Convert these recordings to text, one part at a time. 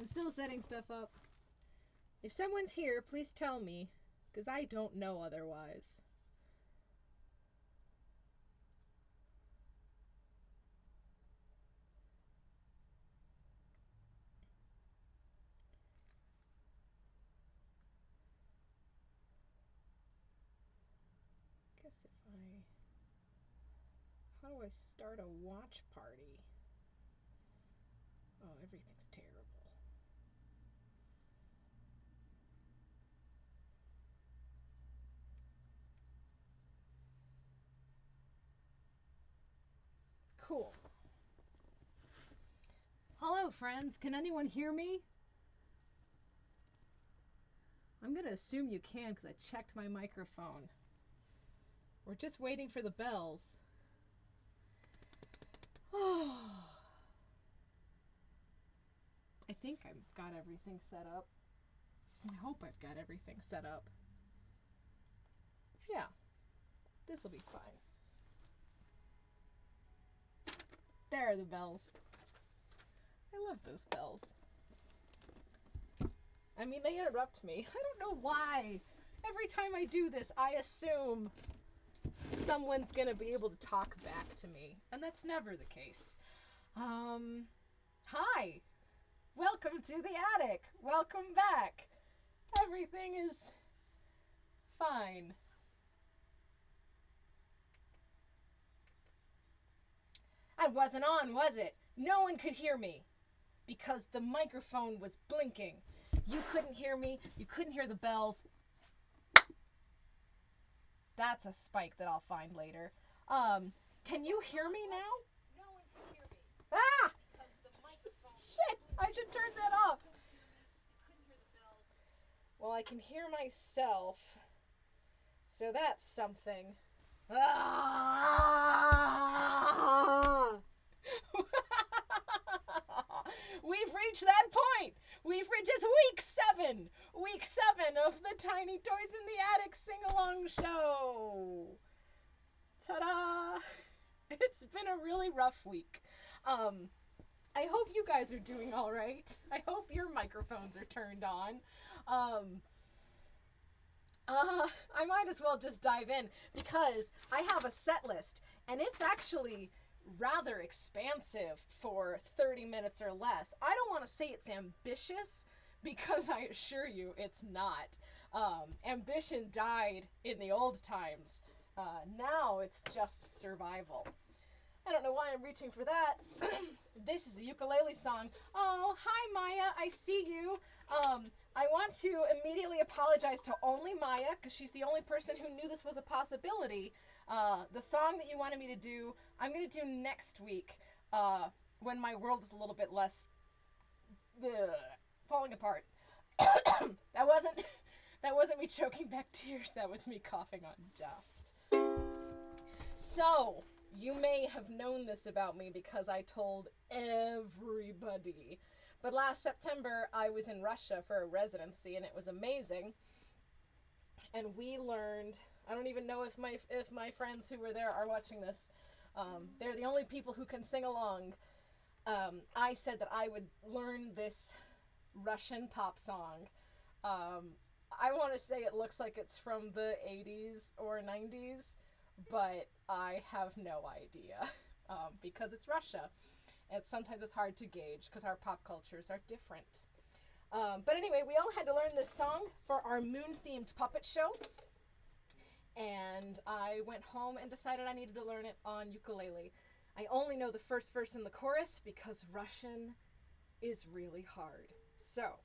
I'm still setting stuff up. If someone's here, please tell me, because I don't know otherwise. How do I start a watch party? Oh, everything's terrible. Cool. Hello, friends. Can anyone hear me? I'm going to assume you can because I checked my microphone. We're just waiting for the bells. Oh. I think I've got everything set up. I hope I've got everything set up. Yeah, this will be fine. There are the bells. I love those bells. I mean, they interrupt me. I don't know why. Every time I do this, I assume someone's gonna be able to talk back to me, and that's never the case. Hi! Welcome to the attic! Welcome back! Everything is fine. I wasn't on, was it? No one could hear me because the microphone was blinking. You couldn't hear me. You couldn't hear the bells. That's a spike that I'll find later. Can you hear me now? No one can hear me. Ah! Because the microphone. Shit! I should turn that off. I couldn't hear the bells. Well, I can hear myself. So that's something. We've reached that point. It's week 7. Week 7 of the Tiny Toys in the Attic sing-along show. Ta-da! It's been a really rough week. I hope you guys are doing all right. I hope your microphones are turned on. I might as well just dive in because I have a set list and it's actually rather expansive for 30 minutes or less. I don't want to say it's ambitious because I assure you it's not. Ambition died in the old times. Now it's just survival. I don't know why I'm reaching for that. This is a ukulele song. Oh, hi Maya, I see you. I want to immediately apologize to only Maya because she's the only person who knew this was a possibility. The song that you wanted me to do, I'm going to do next week when my world is a little bit less falling apart. That wasn't me choking back tears. That was me coughing on dust. So, you may have known this about me because I told everybody. But last September, I was in Russia for a residency, and it was amazing. And we learned, I don't even know if my friends who were there are watching this. They're the only people who can sing along. I said that I would learn this Russian pop song. I want to say it looks like it's from the 80s or 90s, but I have no idea because it's Russia. And sometimes it's hard to gauge because our pop cultures are different. But anyway, we all had to learn this song for our moon-themed puppet show. And I went home and decided I needed to learn it on ukulele. I only know the first verse and the chorus because Russian is really hard. So,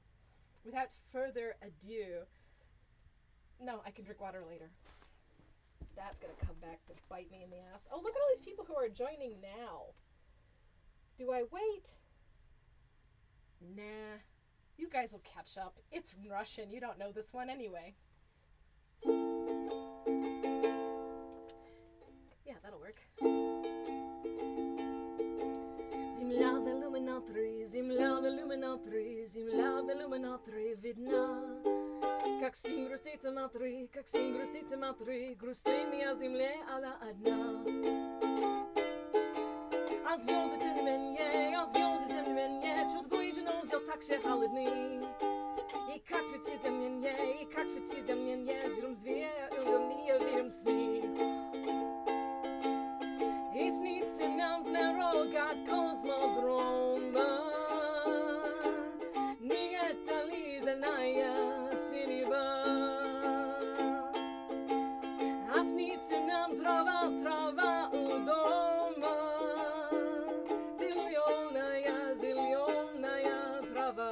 without further ado, no, I can drink water later. That's going to come back to bite me in the ass. Oh, look at all these people who are joining now. Do I wait? Nah. You guys will catch up. It's Russian. You don't know this one anyway. Yeah, that'll work. Земля в иллюминаторе, земля в иллюминаторе, земля в иллюминаторе видна. Как сын грустит на три, как сын грустит на три, грустим я земле, она одна. А звезды тем не менее, чуть глядя на wziął tak się halidni. I как ведь и как ведь жрум звея, не верим сни. И снится нам дорога от космодрома. Не это ли знаная синева? А снится нам трава у дома. Зеленая трава.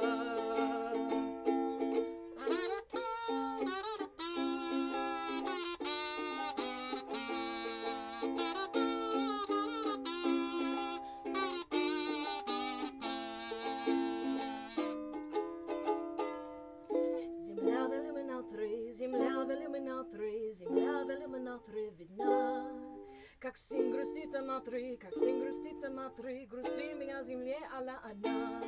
Земля в иллюминаторе видна. Как сын грустит на три, грусти меня земле, она одна.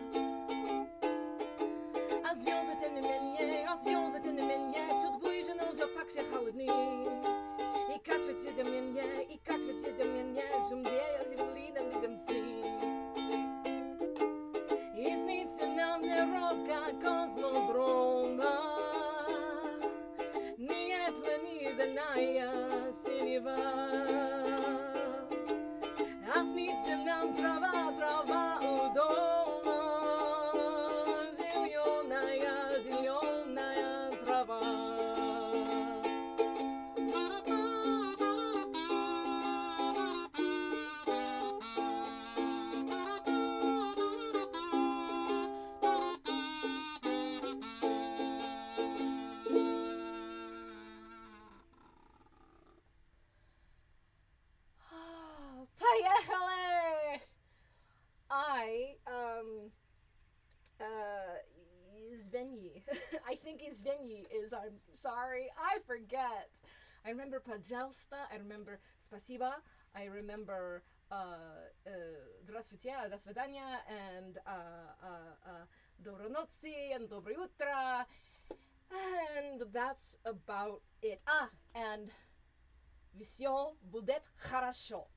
А звезды тем не менее, чуть ближе, но все так все холодны. И как ведь земля, земли нам видимцы. И снится нам дорога космодрома. Нет ленивая синева, а снится нам трава у дома, зеленая трава. Поехали! Извини. I think извини is I'm sorry. I forget. I remember пожалуйста. I remember спасибо. I remember здравствуйте, до свидания, and доброй ночи, and доброе утро. And that's about it. And всё будет хорошо,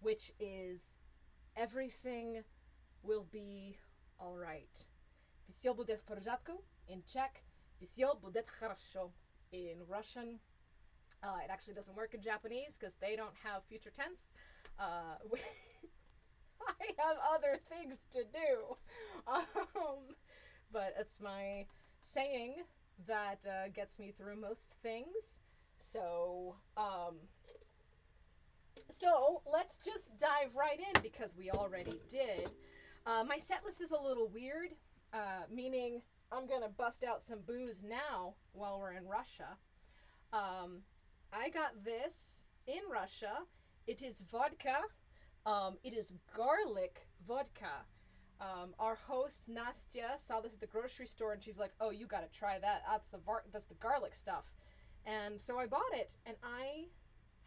which is everything will be all right. Всё будет в порядку in Czech. Всё будет хорошо in Russian. It actually doesn't work in Japanese because they don't have future tense. I have other things to do. But it's my saying that gets me through most things. So let's just dive right in because we already did. My set list is a little weird, meaning I'm going to bust out some booze now while we're in Russia. I got this in Russia. It is vodka. It is garlic vodka. Our host, Nastya, saw this at the grocery store and she's like, oh, you got to try that. That's the garlic stuff. And so I bought it, and I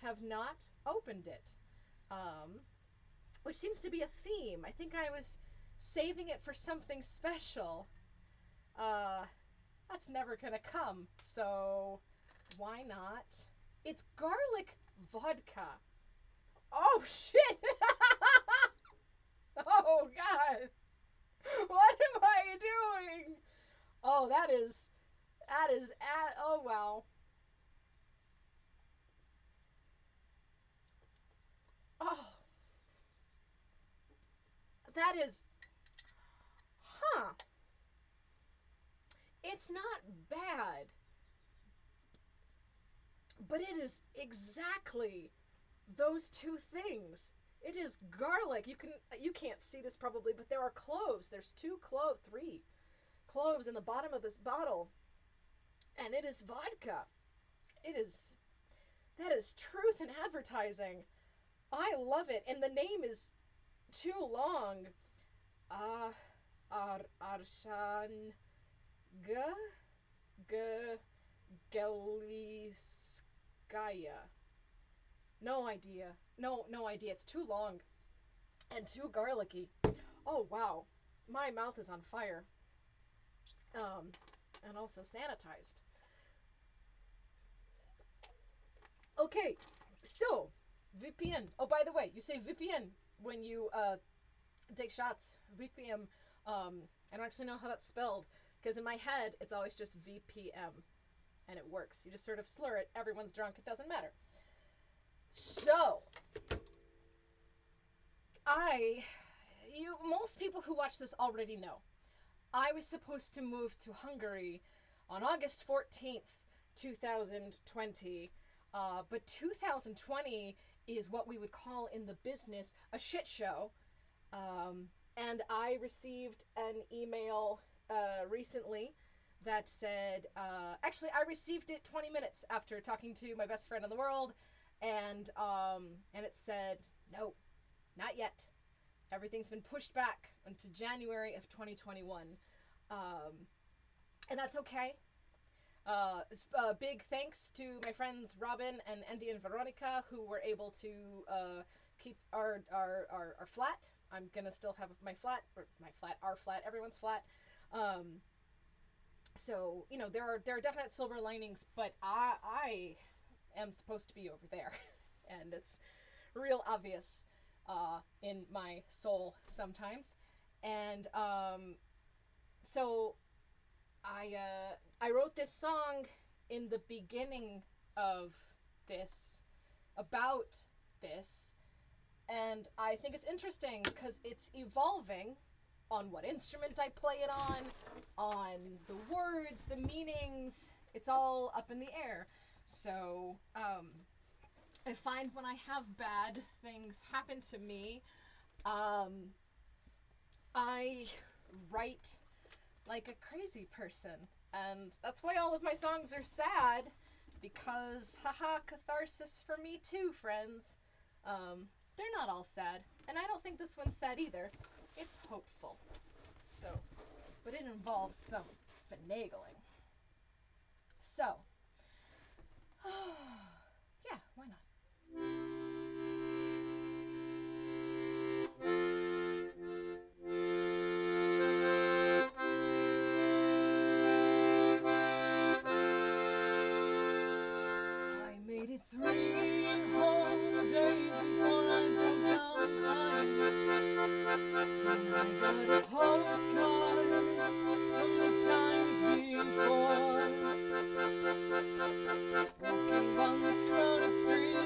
have not opened it, which seems to be a theme. I think I was saving it for something special. That's never gonna come, so why not? It's garlic vodka. Oh, shit! Oh, God! What am I doing? Oh, oh, wow. Oh, that is, it's not bad, but it is exactly those two things. It is garlic. You can't see this probably, but there are cloves. There's three cloves in the bottom of this bottle, and it is vodka. That is truth in advertising. I love it, and the name is too long. Arshan Galiskaya. No idea. No idea. It's too long and too garlicky. Oh, wow. My mouth is on fire. And also sanitized. Okay, so VPN. Oh, by the way, you say VPN when you take shots. VPN. I don't actually know how that's spelled, because in my head, it's always just VPM. And it works. You just sort of slur it. Everyone's drunk. It doesn't matter. So, most people who watch this already know. I was supposed to move to Hungary on August 14th, 2020. But 2020 is what we would call in the business a shit show. And I received an email recently that said, actually, I received it 20 minutes after talking to my best friend in the world, and it said, no, not yet. Everything's been pushed back into January of 2021. And that's okay. Big thanks to my friends Robin and Andy and Veronica, who were able to keep our flat. I'm gonna still have our flat, everyone's flat. So, you know, there are definite silver linings, but I am supposed to be over there, and it's real obvious in my soul sometimes. And so I wrote this song in the beginning of this, about this, and I think it's interesting because it's evolving on what instrument I play it on the words, the meanings. It's all up in the air. So I find when I have bad things happen to me, I write like a crazy person. And that's why all of my songs are sad, because haha, catharsis for me too, friends. They're not all sad, and I don't think this one's sad either. It's hopeful. So, but it involves some finagling. So, yeah, why not? I made it 3 whole days before I broke down crying. And I got a postcard from the times before. Walking down this crowded street,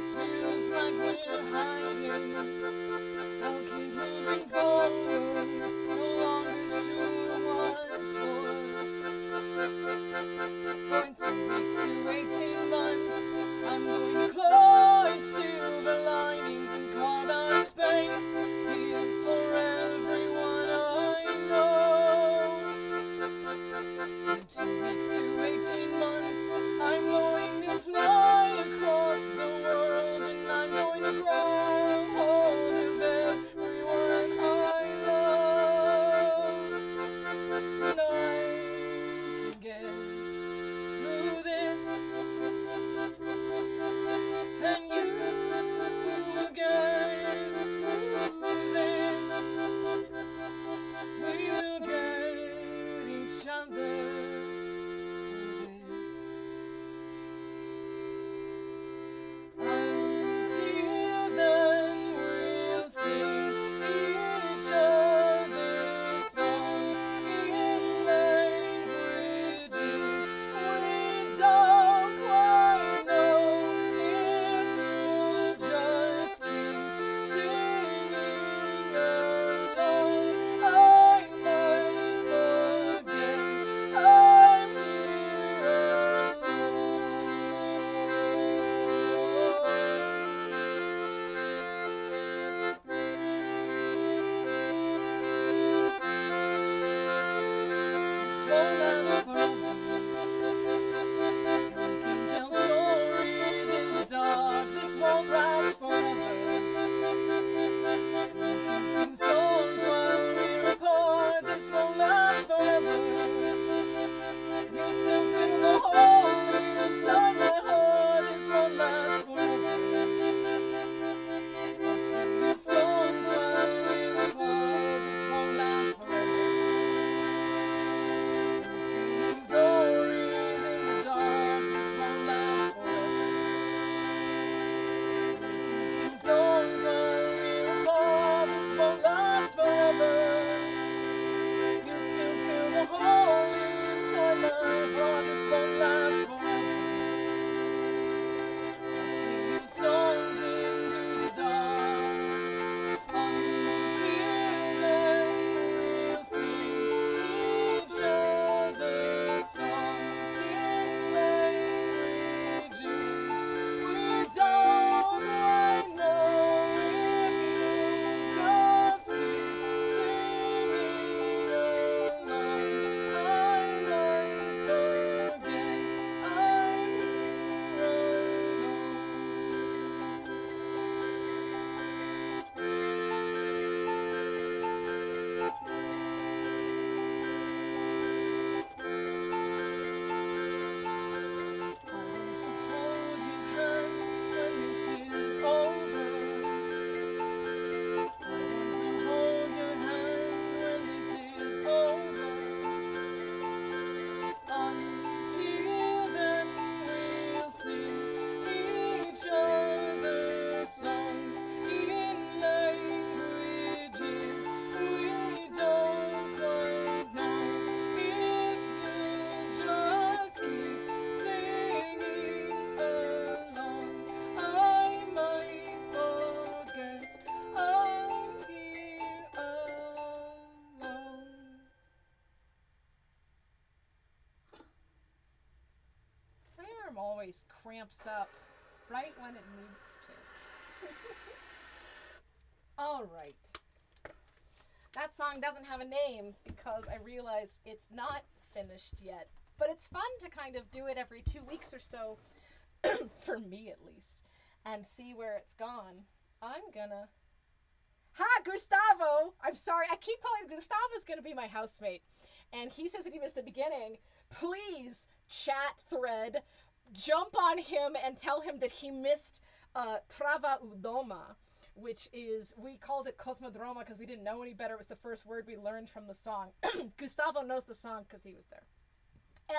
arm always cramps up right when it needs to. All right. That song doesn't have a name because I realized it's not finished yet. But it's fun to kind of do it every 2 weeks or so, for me at least, and see where it's gone. I'm gonna... Ha, Gustavo! I'm sorry, I keep calling Gustavo's gonna be my housemate. And he says that he missed the beginning. Please, chat thread, jump on him and tell him that he missed Trava Udoma, which is, we called it Cosmodroma because we didn't know any better. It was the first word we learned from the song. Gustavo knows the song because he was there.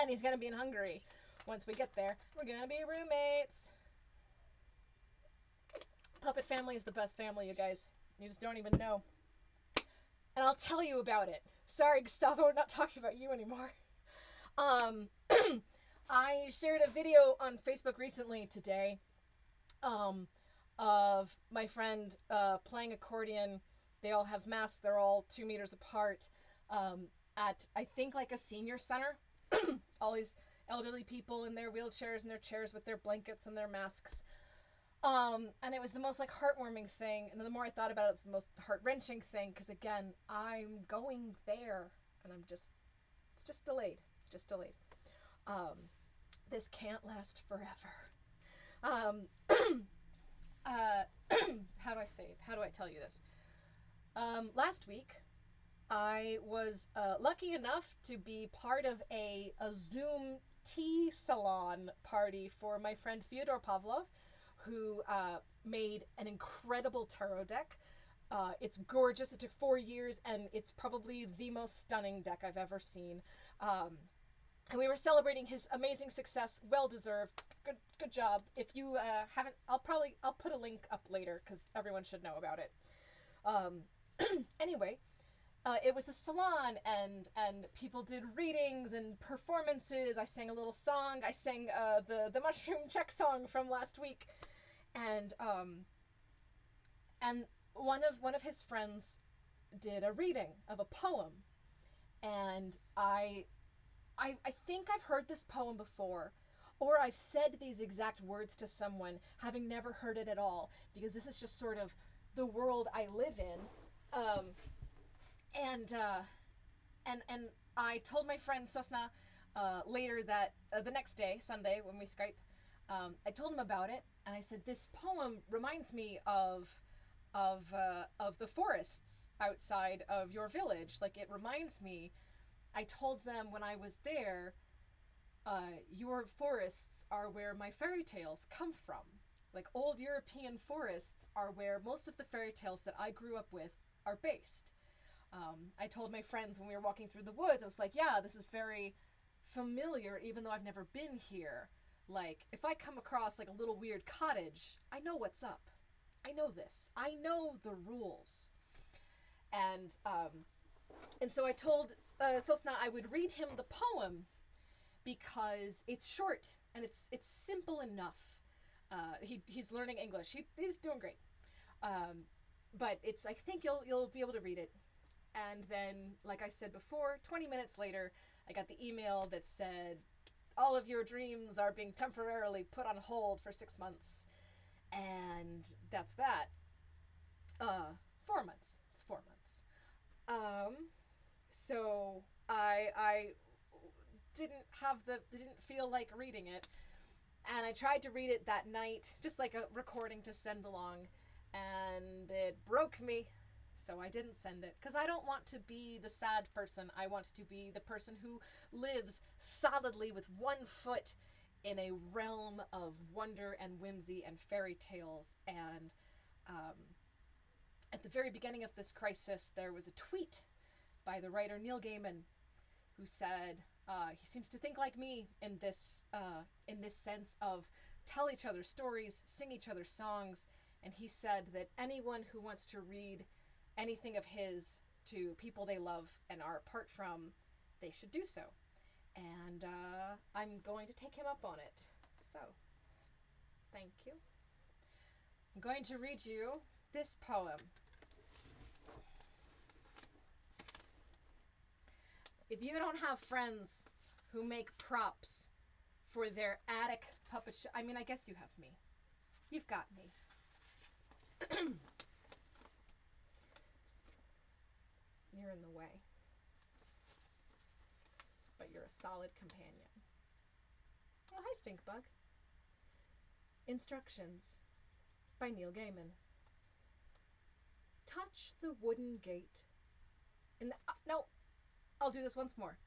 And he's going to be in Hungary once we get there. We're going to be roommates. Puppet family is the best family, you guys. You just don't even know. And I'll tell you about it. Sorry, Gustavo, we're not talking about you anymore. I shared a video on Facebook recently today of my friend playing accordion. They all have masks. They're all 2 meters apart at, I think, like a senior center. All these elderly people in their wheelchairs and their chairs with their blankets and their masks. And it was the most like heartwarming thing. And the more I thought about it, it's the most heart-wrenching thing. Because again, I'm going there and it's just delayed. Just delayed. This can't last forever. How do I say it? How do I tell you this? Last week, I was lucky enough to be part of a Zoom tea salon party for my friend Fyodor Pavlov, who made an incredible tarot deck. It's gorgeous. It took 4 years, and it's probably the most stunning deck I've ever seen. And we were celebrating his amazing success. Well deserved. Good job. If you haven't, I'll put a link up later because everyone should know about it. Anyway, it was a salon, and people did readings and performances. I sang a little song. I sang the Mushroom Check song from last week, and one of his friends did a reading of a poem, and I think I've heard this poem before, or I've said these exact words to someone, having never heard it at all, because this is just sort of the world I live in. And I told my friend Sosna later that the next day, Sunday, when we Skype, I told him about it, and I said, this poem reminds me of the forests outside of your village. Like, it reminds me. I told them when I was there, your forests are where my fairy tales come from. Like, old European forests are where most of the fairy tales that I grew up with are based. I told my friends when we were walking through the woods, I was like, yeah, this is very familiar, even though I've never been here. Like, if I come across like a little weird cottage, I know what's up. I know this. I know the rules. And so I told Sosna I would read him the poem because it's short and it's simple enough. He's learning English. He's doing great. But I think you'll be able to read it. And then, like I said before, 20 minutes later, I got the email that said, all of your dreams are being temporarily put on hold for 6 months. And that's that. 4 months. It's 4 months. So I didn't feel like reading it. And I tried to read it that night, just like a recording to send along. And it broke me. So I didn't send it, because I don't want to be the sad person. I want to be the person who lives solidly with 1 foot in a realm of wonder and whimsy and fairy tales. And at the very beginning of this crisis, there was a tweet by the writer Neil Gaiman, who said he seems to think like me in this sense of tell each other stories, sing each other songs. And he said that anyone who wants to read anything of his to people they love and are apart from, they should do so. And I'm going to take him up on it. So, thank you. I'm going to read you this poem. If you don't have friends who make props for their attic puppet show. I mean, I guess you have me. You've got me. You're in the way. But you're a solid companion. Oh, hi, Stinkbug. Instructions by Neil Gaiman. Touch the wooden gate in the... no, I'll do this once more.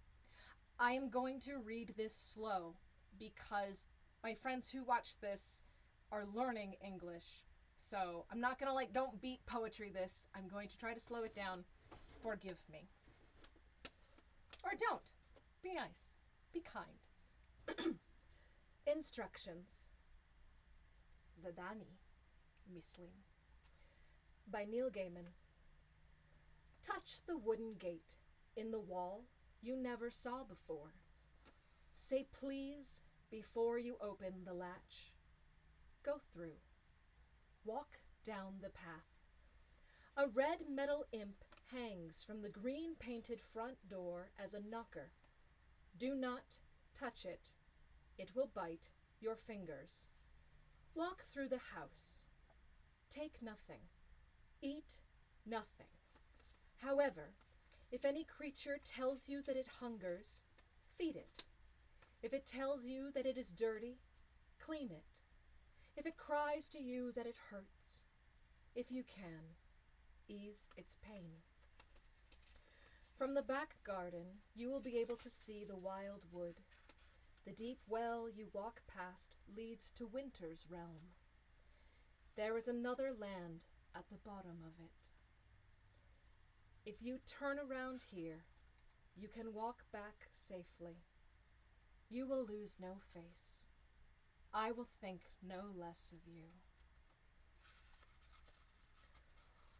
I am going to read this slow because my friends who watch this are learning English. So I'm not going to don't beat poetry this. I'm going to try to slow it down. Forgive me. Or don't. Be nice. Be kind. Instructions. Zadani. Mislim. By Neil Gaiman. Touch the wooden gate in the wall you never saw before. Say please before you open the latch. Go through. Walk down the path. A red metal imp hangs from the green painted front door as a knocker. Do not touch it. It will bite your fingers. Walk through the house. Take nothing. Eat nothing. However, if any creature tells you that it hungers, feed it. If it tells you that it is dirty, clean it. If it cries to you that it hurts, if you can, ease its pain. From the back garden, you will be able to see the wild wood. The deep well you walk past leads to winter's realm. There is another land at the bottom of it. If you turn around here, you can walk back safely. You will lose no face. I will think no less of you.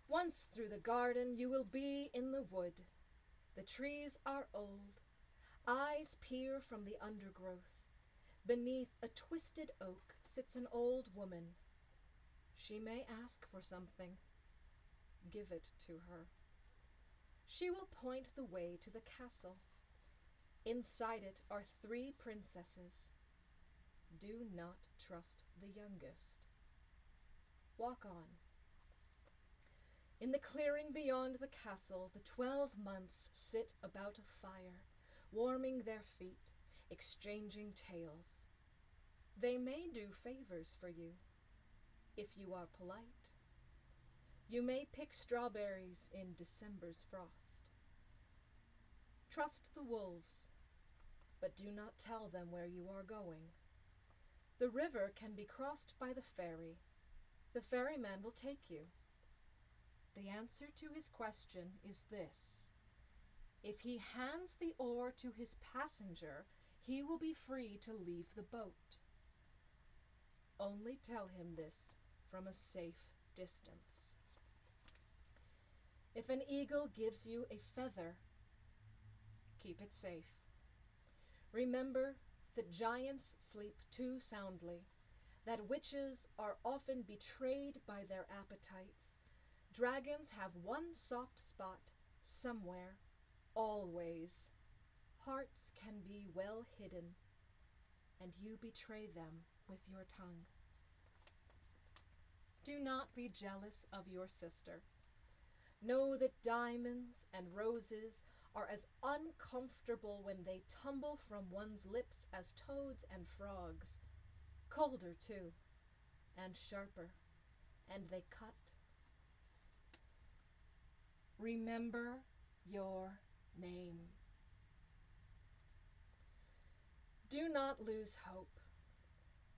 Once through the garden, you will be in the wood. The trees are old. Eyes peer from the undergrowth. Beneath a twisted oak sits an old woman. She may ask for something. Give it to her. She will point the way to the castle. Inside it are 3 princesses. Do not trust the youngest. Walk on. In the clearing beyond the castle, the 12 months sit about a fire, warming their feet, exchanging tales. They may do favors for you, if you are polite. You may pick strawberries in December's frost. Trust the wolves, but do not tell them where you are going. The river can be crossed by the ferry. The ferryman will take you. The answer to his question is this. If he hands the oar to his passenger, he will be free to leave the boat. Only tell him this from a safe distance. If an eagle gives you a feather, keep it safe. Remember that giants sleep too soundly, that witches are often betrayed by their appetites. Dragons have one soft spot somewhere, always. Hearts can be well hidden, and you betray them with your tongue. Do not be jealous of your sister. Know that diamonds and roses are as uncomfortable when they tumble from one's lips as toads and frogs. Colder, too, and sharper, and they cut. Remember your name. Do not lose hope.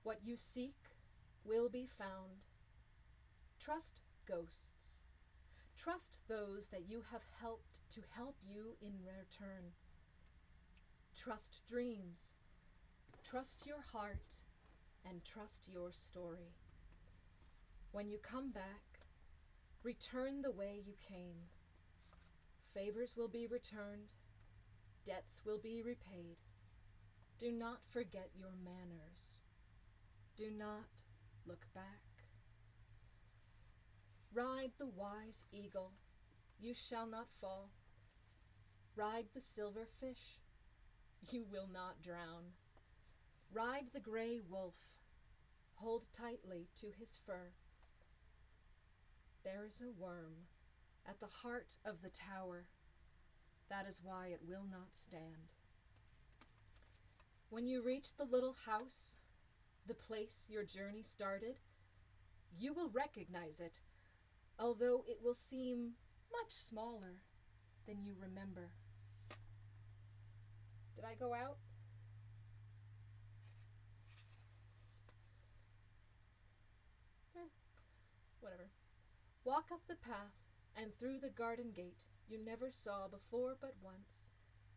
What you seek will be found. Trust ghosts. Trust those that you have helped to help you in return. Trust dreams. Trust your heart and trust your story. When you come back, return the way you came. Favors will be returned. Debts will be repaid. Do not forget your manners. Do not look back. Ride the wise eagle, you shall not fall. Ride the silver fish, you will not drown. Ride the gray wolf, hold tightly to his fur. There is a worm at the heart of the tower. That is why it will not stand. When you reach the little house, the place your journey started, you will recognize it, although it will seem much smaller than you remember. Did I go out? Whatever. Walk up the path and through the garden gate you never saw before but once,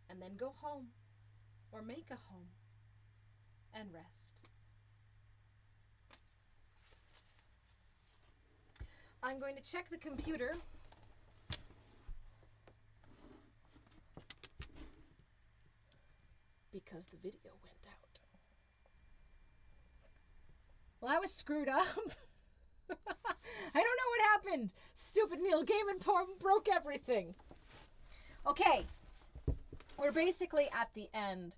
and then go home, or make a home, and rest. I'm going to check the computer. Because the video went out. Well, I was screwed up. I don't know what happened. Stupid Neil Gaiman poem broke everything. Okay. We're basically at the end.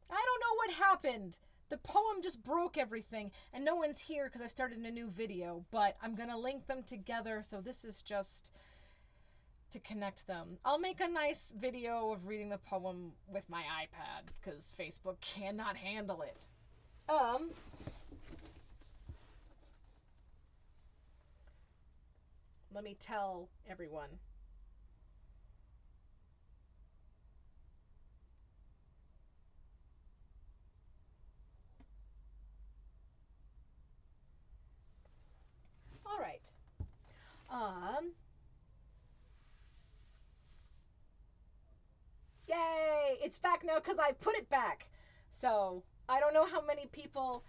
I don't know what happened. The poem just broke everything, and no one's here because I've started a new video, but I'm going to link them together, so this is just to connect them. I'll make a nice video of reading the poem with my iPad, because Facebook cannot handle it. Let me tell everyone. All right. Yay! It's back now because I put it back. So I don't know how many people.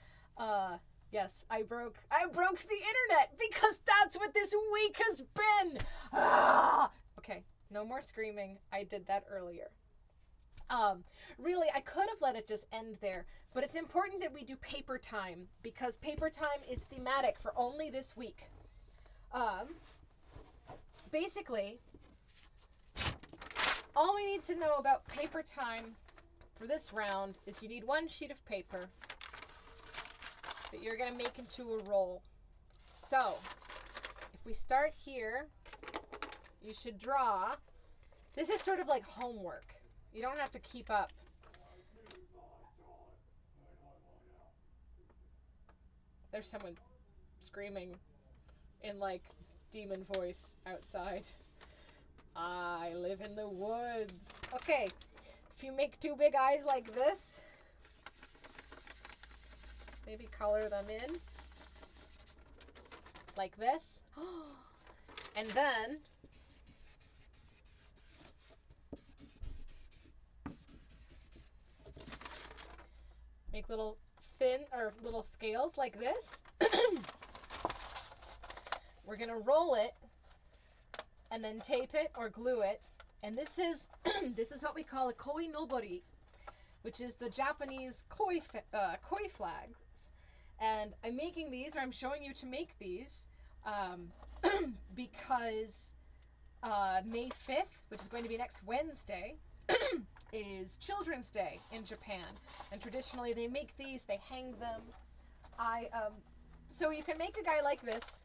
Yes, I broke the internet because that's what this week has been. Ah! Okay, no more screaming. I did that earlier. Really, I could have let it just end there, but it's important that we do paper time because paper time is thematic for only this week. Basically, all we need to know about paper time for this round is you need one sheet of paper that you're going to make into a roll. So, if we start here, you should draw. This is sort of like homework. You don't have to keep up. There's someone screaming in like demon voice outside. I live in the woods. Okay, if you make two big eyes like this, maybe color them in like this. And then make little fin or little scales like this. We're gonna roll it and then tape it or glue it. And this is this is what we call a koi nobori, which is the Japanese koi flags. And I'm making these, or I'm showing you to make these, because May 5th, which is going to be next Wednesday, is Children's Day in Japan. And traditionally they make these, they hang them. So you can make a guy like this.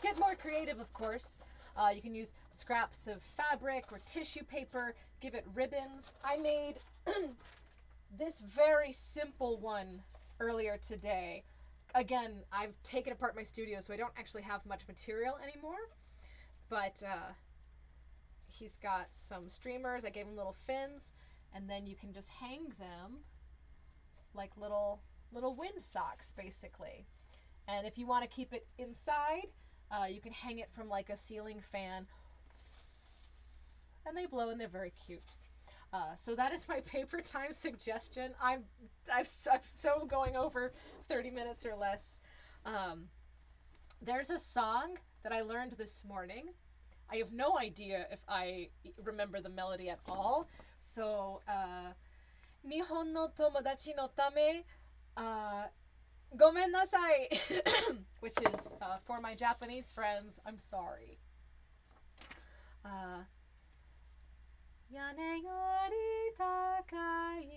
Get more creative, of course. You can use scraps of fabric or tissue paper, give it ribbons. I made this very simple one earlier today. Again, I've taken apart my studio, so I don't actually have much material anymore. But he's got some streamers. I gave him little fins, and then you can just hang them like little wind socks, basically. And if you want to keep it inside, you can hang it from like a ceiling fan, and they blow, and they're very cute. So that is my paper time suggestion. I'm so going over 30 minutes or less. There's a song that I learned this morning. I have no idea if I remember the melody at all. So, Nihon no tomodachi no tame, gomen nasai, which is for my Japanese friends, I'm sorry. Yane yori takai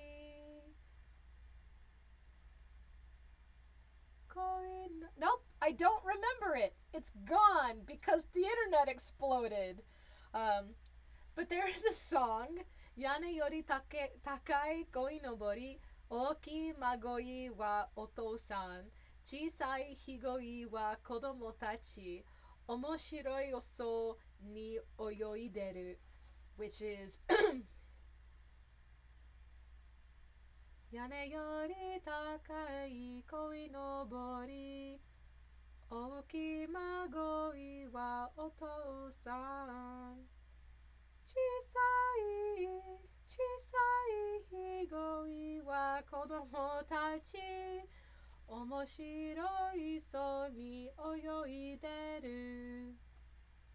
I don't remember it. It's gone because the internet exploded. But there is a song, Yane yori takai koi nobori, oki magoi wa otou-san, chisai higoi wa kodomo tachi, omoshiroi oso ni oyoideru, which is Yane yori takai koi nobori, oki magoi wa otou-san, chisai higoi wa kodomo tachi, omoshiroi so ni oyoideru.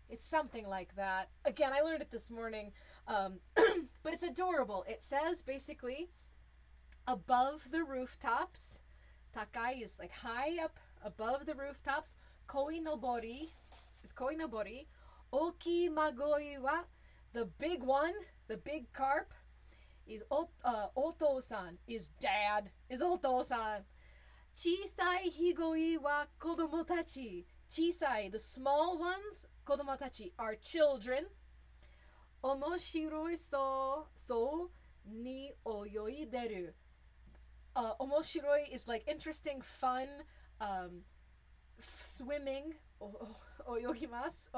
It's something like that. Again, I learned it this morning, but it's adorable. It says basically above the rooftops. Takai is like high up above the rooftops. Koi nobori is koi nobori. Oki magoi wa, the big one, the big carp, is otou-san, is dad, is otou-san. Chisai higoi wa kodomo tachi. Chisai, the small ones, kodomo tachi, are children. Omoshiroi so ni oyoideru. Omoshiroi is like interesting, fun, swimming, oyogimasu,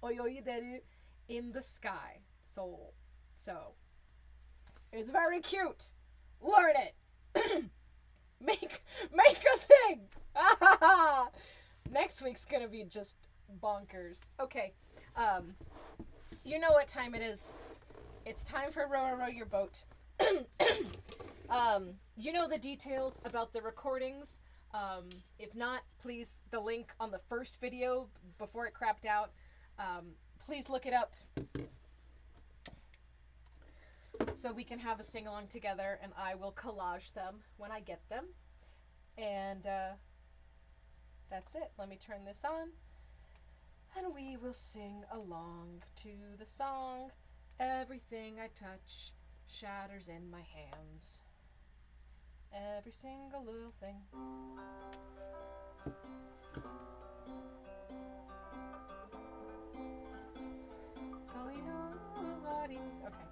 oyoideru, in the sky. So it's very cute. Learn it. make a thing. Next week's gonna be just bonkers. Okay, you know what time it is. It's time for row your boat. You know the details about the recordings. If not, please, the link on the first video before it crapped out. Please look it up so we can have a sing-along together, and I will collage them when I get them. And that's it. Let me turn this on, and we will sing along to the song, Everything I Touch Shatters in My Hands. Every single little thing. Going on, body. Okay.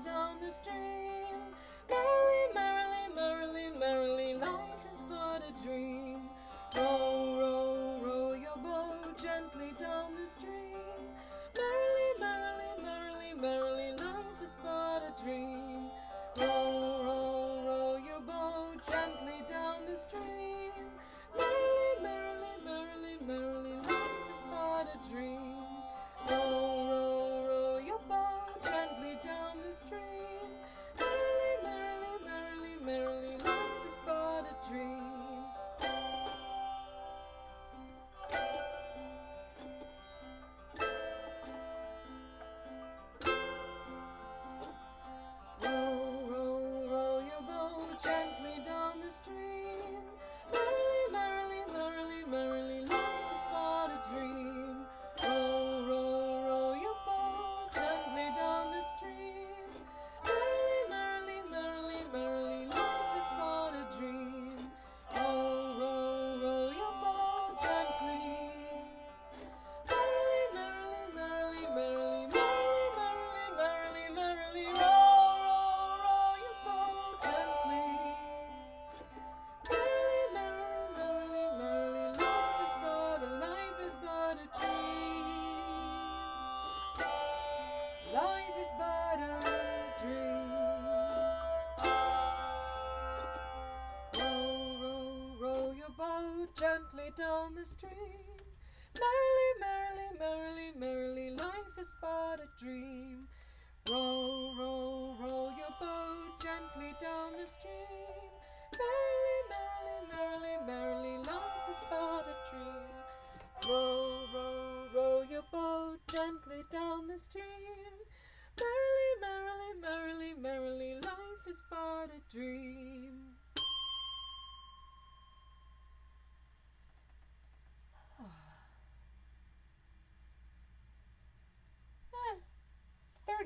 Down the stream, merrily, merrily, merrily, merrily, life is but a dream. Row, row, row your boat gently down the stream, merrily, merrily, merrily, merrily, life is but a dream. Row, row, row your boat gently down the stream, merrily, merrily, merrily, merrily, life is but a dream. Row, row, row your boat gently down the stream, merrily, merrily, merrily, merrily, life is but a dream. Row, row, row your boat gently down the stream, merrily, merrily, merrily, merrily, life is but a dream. Row, row, row your boat gently down the stream, merrily, merrily, merrily, life is but a dream. Row, row, row your boat gently, merrily, merrily, merrily, merrily, merrily, merrily, merrily, row, row, row your boat gently, merrily, merrily, merrily, life is but a dream. Life is but a dream. Row, row, row your boat gently down the stream, merrily, merrily, merrily, merrily, life is but a dream. Row, row, row your boat gently down the stream, merrily, merrily, merrily,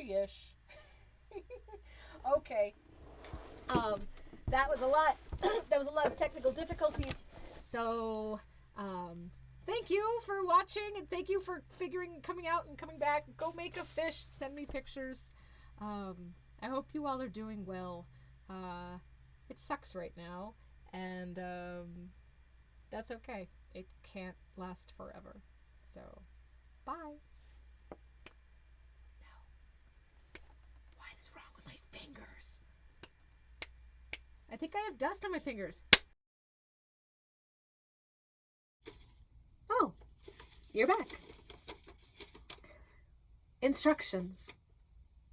30-ish. Okay. That was a lot. That was a lot of technical difficulties. So, thank you for watching, and thank you for coming out and coming back. Go make a fish. Send me pictures. I hope you all are doing well. It sucks right now, and that's okay. It can't last forever. So, bye. No. What is wrong with my fingers? I think I have dust on my fingers. Oh, you're back. Instructions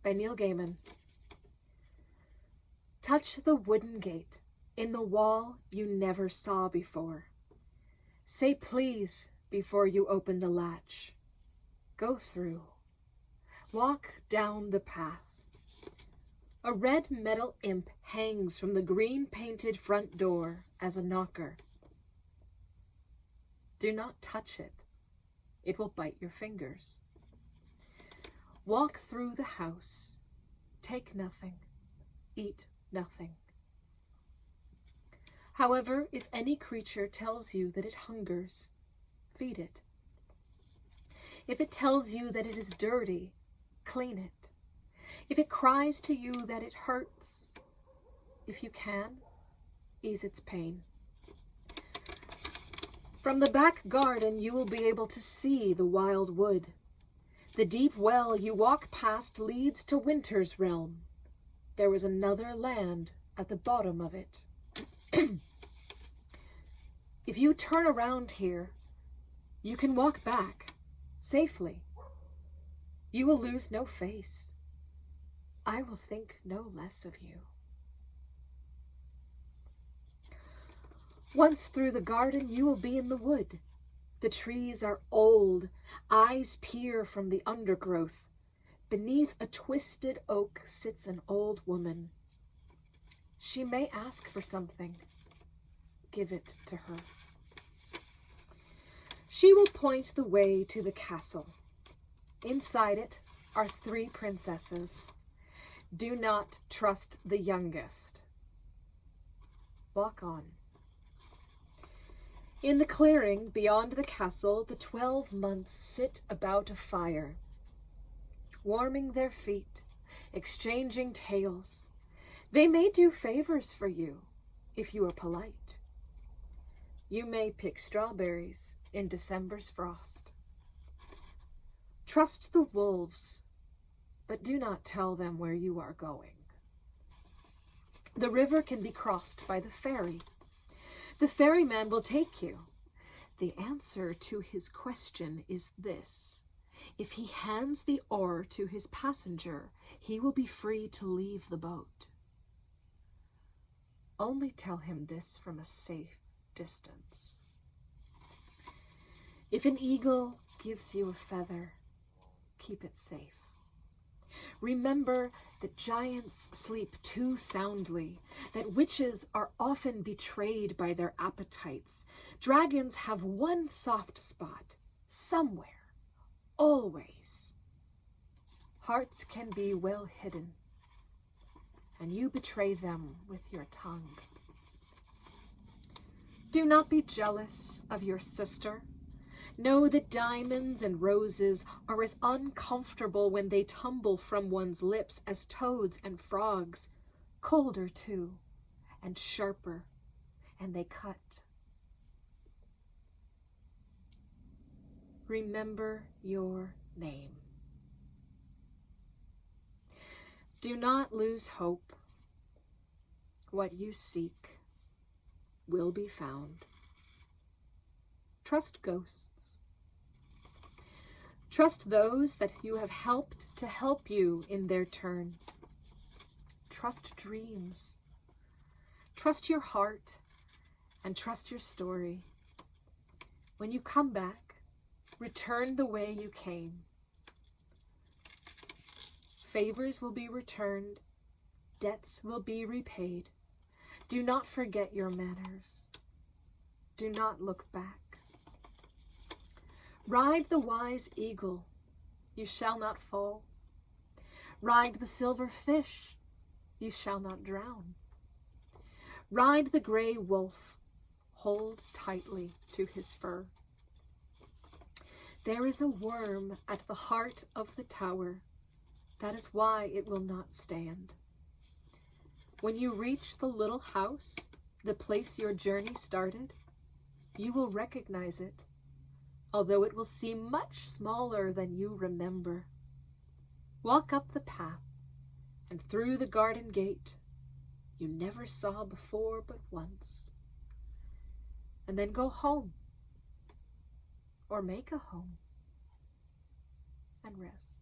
by Neil Gaiman. Touch the wooden gate in the wall you never saw before. Say please before you open the latch. Go through. Walk down the path. A red metal imp hangs from the green-painted front door as a knocker. Do not touch it. It will bite your fingers. Walk through the house. Take nothing. Eat nothing. However, if any creature tells you that it hungers, feed it. If it tells you that it is dirty, clean it. If it cries to you that it hurts, if you can, ease its pain. From the back garden, you will be able to see the wild wood. The deep well you walk past leads to winter's realm. There is another land at the bottom of it. If you turn around here, you can walk back safely. You will lose no face. I will think no less of you. Once through the garden, you will be in the wood. The trees are old. Eyes peer from the undergrowth. Beneath a twisted oak sits an old woman. She may ask for something. Give it to her. She will point the way to the castle. Inside it are 3 princesses. Do not trust the youngest. Walk on. In the clearing beyond the castle, the 12 months sit about a fire, warming their feet, exchanging tales. They may do favors for you if you are polite. You may pick strawberries in December's frost. Trust the wolves, but do not tell them where you are going. The river can be crossed by the ferry. The ferryman will take you. The answer to his question is this: if he hands the oar to his passenger, he will be free to leave the boat. Only tell him this from a safe distance. If an eagle gives you a feather, keep it safe. Remember that giants sleep too soundly, that witches are often betrayed by their appetites. Dragons have one soft spot, somewhere, always. Hearts can be well hidden, and you betray them with your tongue. Do not be jealous of your sister. Know that diamonds and roses are as uncomfortable when they tumble from one's lips as toads and frogs, colder too, and sharper, and they cut. Remember your name. Do not lose hope. What you seek will be found. Trust ghosts. Trust those that you have helped to help you in their turn. Trust dreams. Trust your heart and trust your story. When you come back, return the way you came. Favors will be returned. Debts will be repaid. Do not forget your manners. Do not look back. Ride the wise eagle, you shall not fall. Ride the silver fish, you shall not drown. Ride the gray wolf, hold tightly to his fur. There is a worm at the heart of the tower. That is why it will not stand. When you reach the little house, the place your journey started, you will recognize it, although it will seem much smaller than you remember. Walk up the path and through the garden gate you never saw before but once, and then go home, or make a home, and rest.